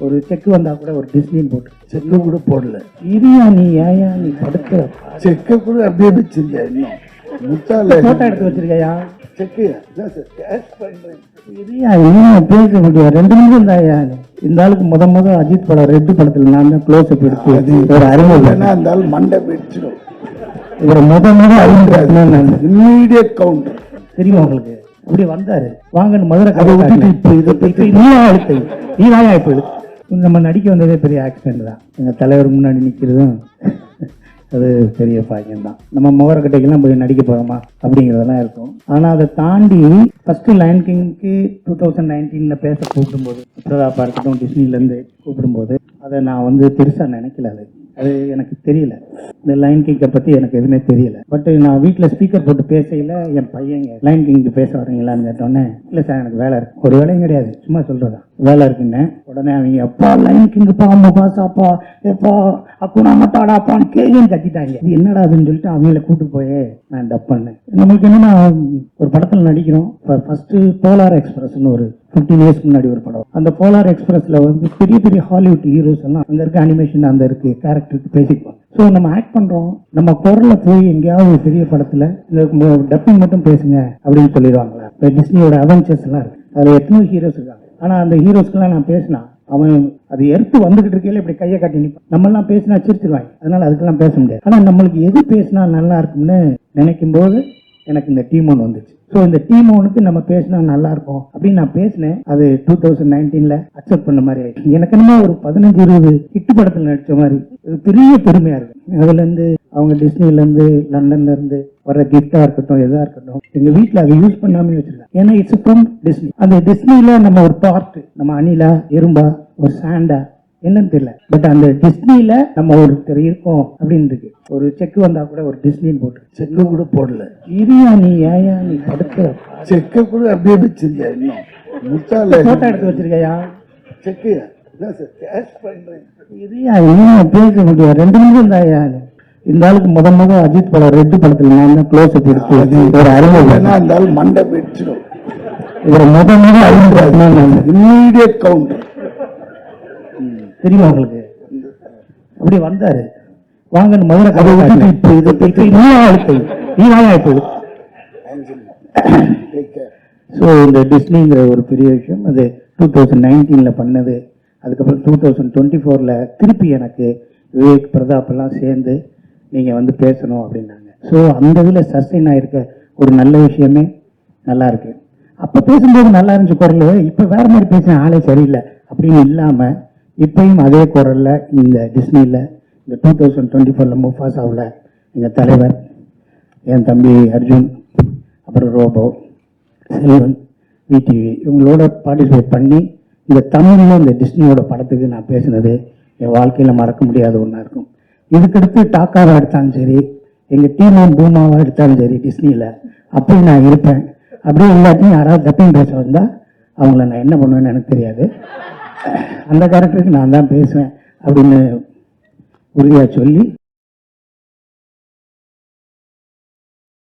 ஒரு செக்கு வந்தா கூட ஒரு டிஸ்னின்னு போட்டு செக்கு கூட போடல. இரியா நீ ஏயா நீ படுக்கிற செக்க கூட அப்படியே வச்சிருக்கியா? இன்னும் முத்தால போட்டோ எடுத்து வச்சிருக்கையா? செக்கு கேஷ் பண்றேன். இரியா இன்னும் பேச முடியாது. 2 நிமிஷம் தாயா. இந்த ஆளுக்கு முத அஜித் படம் ரெட்டு படத்துல நான் தான் க்ளோஸ் அப் எடுத்து ஒரு அறிமுகம் அந்த ஆள் மண்டை பிடிச்சிடும். இவரை முத அறிமுகம் இம்மீடியட் கவுண்டர் தெரியுமா உங்களுக்கு? அப்படி வந்தாரு வாங்கன்னு மதுரை அதை விட்டுட்டு இப்போ இதை பற்றி நீ வாயா இப்போ நம்ம நடிக்க வந்ததே பெரிய ஆக்சிடென்ட் தான். எங்க தலைவர் முன்னாடி நிற்கிறதும் அது பெரிய பாக்கியம் தான். நம்ம முகரக்கட்டைக்கெல்லாம் போய் நடிக்க போகிறோமா அப்படிங்கிறதெல்லாம் இருக்கும். ஆனால் அதை தாண்டி ஃபர்ஸ்ட் லயன் கிங்க்கு 2019 பேச கூப்பிடும்போது, பிரதாப்பா இருக்கட்டும், டிஸ்னிலேருந்து கூப்பிடும்போது அதை நான் பெருசாக நினைக்கல. அது எனக்கு தெரியல. இந்த லைன் கிங்கை பற்றி எனக்கு எதுவுமே தெரியல. பட் நான் வீட்டில் ஸ்பீக்கர் போட்டு பேசையில் என் பையங்க லைன் கிங்க்கு பேச வரீங்களான்னு கேட்டோன்னே, இல்லை சார் எனக்கு வேலை இருக்கு. ஒரு வேலையும் கிடையாது, சும்மா சொல்கிறதா வேலை இருக்குன்னு. உடனே அவங்க அப்பா லைன் கிங்குப்பா அம்மாப்பா சாப்பா எப்பா அக்குனா மட்டாடாப்பான்னு கேஜின்னு கத்திட்டாங்க. இது என்னடா அதுன்னு சொல்லிட்டு அவங்கள கூப்பிட்டு போயே நான் டப் பண்ணேன். நம்மளுக்கு என்னன்னா, ஒரு படத்தில் நடிக்கிறோம். ஃபர்ஸ்ட் போலார் எக்ஸ்பிரஸ்ன்னு ஒரு 15 இயர்ஸ் முன்னாடி ஒரு படம். அந்த போலார் எக்ஸ்பிரஸ்ல பெரிய பெரிய ஹாலிவுட் ஹீரோஸ் எல்லாம் அங்க இருக்க அனிமேஷன் அந்த இருக்கு கேரக்டருக்கு பேசிக்குவாங்க. ஸோ நம்ம ஆக்ட் பண்றோம், நம்ம குரல்ல போய் எங்கேயாவது ஒரு பெரிய படத்துல இந்த டப்பிங் மட்டும் பேசுங்க அப்படின்னு சொல்லிடுவாங்களா? இப்போ டிஸ்னியோட அவெஞ்சர்ஸ் எல்லாம் இருக்கு, அதுல எத்தனை ஹீரோஸ் இருக்காங்க. ஆனா அந்த ஹீரோஸ்க்கெல்லாம் நான் பேசினா அவன் அது எடுத்து வந்துகிட்டு இருக்கையில இப்படி கையை காட்டி நிற்பான். நம்ம எல்லாம் பேசினா சிரிச்சிருவாங்க, அதனால அதுக்கெல்லாம் பேச முடியாது. ஆனா நம்மளுக்கு எது பேசினா நல்லா இருக்கும்னு நினைக்கும் போது எனக்கு இந்த டீமோன் வந்துச்சு. ஸோ இந்த டீமோனுக்கு நம்ம பேசினா நல்லா இருக்கும் அப்படின்னு நான் பேசினேன். அது 2019 அக்செப்ட் பண்ண மாதிரி ஆயிடுச்சு. எனக்கு என்னமோ ஒரு 15-20 ஹிட் படத்தில் நடிச்ச மாதிரி பெரிய பெருமையா இருக்கு. அதுல இருந்து அவங்க டிஸ்னில இருந்து லண்டன்ல இருந்து வர கிஃப்டா இருக்கட்டும், எதா இருக்கட்டும், எங்க வீட்டுல அதை யூஸ் பண்ணாமே வச்சிருக்கேன். ஏன்னா இட்ஸ் ஃப்ரம் டிஸ்னி. அந்த டிஸ்னில நம்ம ஒரு பார்ட், நம்ம அணிலா எறும்பா ஒரு சாண்டா என்னன்னு தெரியல, பட் அந்த டிஸ்னில நம்ம ஒருத்தர் இருக்கோம் அப்படின்னு இருக்கு. ஒரு செக்கு வந்தா கூட ஒரு டிஸ்னின்னு போட்டு செக்கு கூட போடல. இரியா நீ ஏயா நீ படுக்கிற செக்க கூட அப்படியே வச்சிருக்கியா? இன்னும் முத்தால போட்டோ எடுத்து வச்சிருக்கையா? செக்கு கேஷ் பண்றேன். இரியா இன்னும் பேச முடியாது. 2 நிமிஷம் தாயா. இந்த ஆளுக்கு முத அஜித் படம் ரெட்டு படத்துல நான் தான் க்ளோஸ் அப் எடுத்து ஒரு அறிமுகம் அந்த ஆள் மண்டை பிடிச்சிடும். இவரை முத அறிமுகம் இம்மீடியட் கவுண்டர் தெரியுமா உங்களுக்கு? அப்படி வந்தாரு வாங்கன்னு மதுரை அதை விட்டுட்டு இப்போ இதை பற்றி நீ வாயா இப்போ. ஸோ இந்த டிஸ்னிங்கிற ஒரு பெரிய விஷயம் அது 2019 பண்ணது. அதுக்கப்புறம் 2024 திருப்பி எனக்கு விவேக் பிரதாப் எல்லாம் சேர்ந்து நீங்கள் பேசணும் அப்படின்னாங்க. ஸோ அந்த இதில் சஸ்டெயின் ஆகிருக்க ஒரு நல்ல விஷயமே நல்லா இருக்கு. அப்போ பேசும்போது நல்லா இருந்துச்சு குரல், இப்போ வேற மாதிரி பேசின ஆளே சரியில்லை அப்படின்னு இல்லாமல் இப்பயும் அதே குரலில் இந்த டிஸ்னியில் இந்த 2024 முஃபாசாவில் எங்கள் தலைவர், என் தம்பி அர்ஜுன், அப்புறம் ரோபோ, செல்வன், விடிவி இவங்களோட பார்ட்டிசிபேட் பண்ணி இந்த தமிழில் இந்த டிஸ்னியோட படத்துக்கு நான் பேசினது என் வாழ்க்கையில் மறக்க முடியாத ஒன்றா இருக்கும். இதுக்கடுத்து டாக்காவை எடுத்தாலும் சரி, எங்கள் டீமும் பூமாவாக எடுத்தாலும் சரி, டிஸ்னியில் அப்படி நான் இருப்பேன். அப்படியே எல்லாத்தையும் யாராவது டப்பிங் பேச வந்தால் அவங்கள நான் என்ன பண்ணுவேன்னு எனக்கு தெரியாது. அந்த கேரக்டருக்கு நான் தான் பேசுவேன் அப்படின்னு உறுதியாக சொல்லி